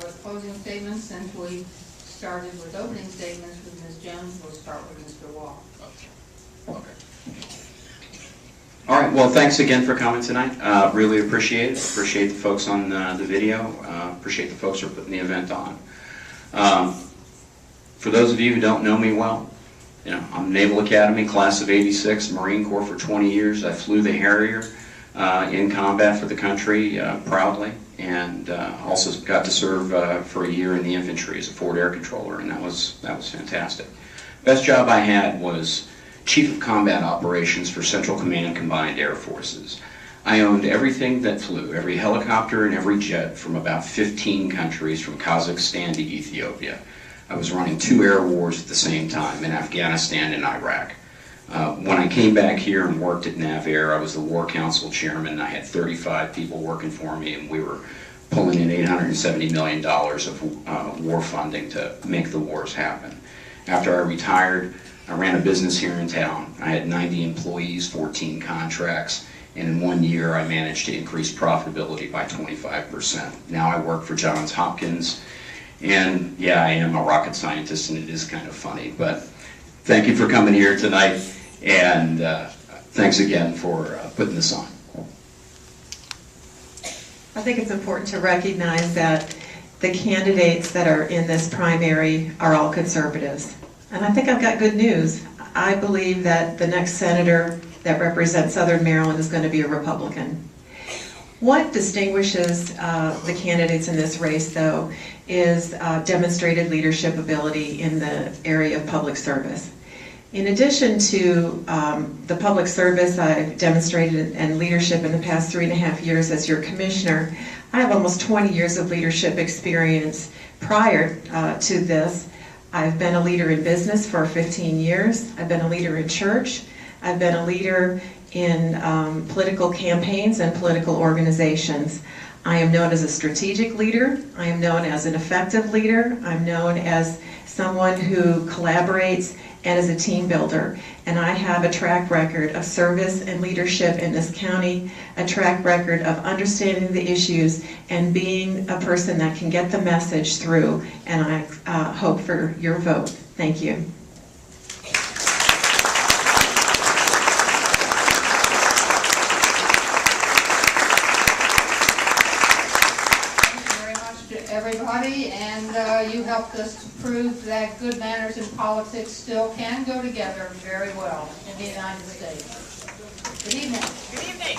with closing statements. Since we started with opening statements with Ms. Jones, we'll start with Mr. Wall. Okay. All right, well, thanks again for coming tonight. Really appreciate it. Appreciate the folks on the video. Appreciate the folks who are putting the event on. For those of you who don't know me well, I'm Naval Academy, class of '86, Marine Corps for 20 years. I flew the Harrier in combat for the country proudly, and also got to serve for a year in the infantry as a forward air controller, and that was fantastic. Best job I had was Chief of Combat Operations for Central Command Combined Air Forces. I owned everything that flew, every helicopter and every jet from about 15 countries, from Kazakhstan to Ethiopia. I was running 2 air wars at the same time in Afghanistan and Iraq. When I came back here and worked at NAVAIR, I was the War Council Chairman. I had 35 people working for me, and we were pulling in $870 million of war funding to make the wars happen. After I retired, I ran a business here in town. I had 90 employees, 14 contracts, and in 1 year I managed to increase profitability by 25%. Now I work for Johns Hopkins, and yeah, I am a rocket scientist, and it is kind of funny, but thank you for coming here tonight, and thanks again for putting this on. I think it's important to recognize that the candidates that are in this primary are all conservatives. And I think I've got good news. I believe that the next senator that represents Southern Maryland is going to be a Republican. What distinguishes the candidates in this race, though, is demonstrated leadership ability in the area of public service. In addition to the public service I've demonstrated and leadership in the past 3.5 years as your commissioner, I have almost 20 years of leadership experience prior to this. I've been a leader in business for 15 years. I've been a leader in church. I've been a leader in political campaigns and political organizations. I am known as a strategic leader. I am known as an effective leader. I'm known as someone who collaborates and is a team builder. And I have a track record of service and leadership in this county, a track record of understanding the issues and being a person that can get the message through. And I hope for your vote. Thank you. Everybody, and you helped us to prove that good manners and politics still can go together very well in the United States. Good evening. Good evening.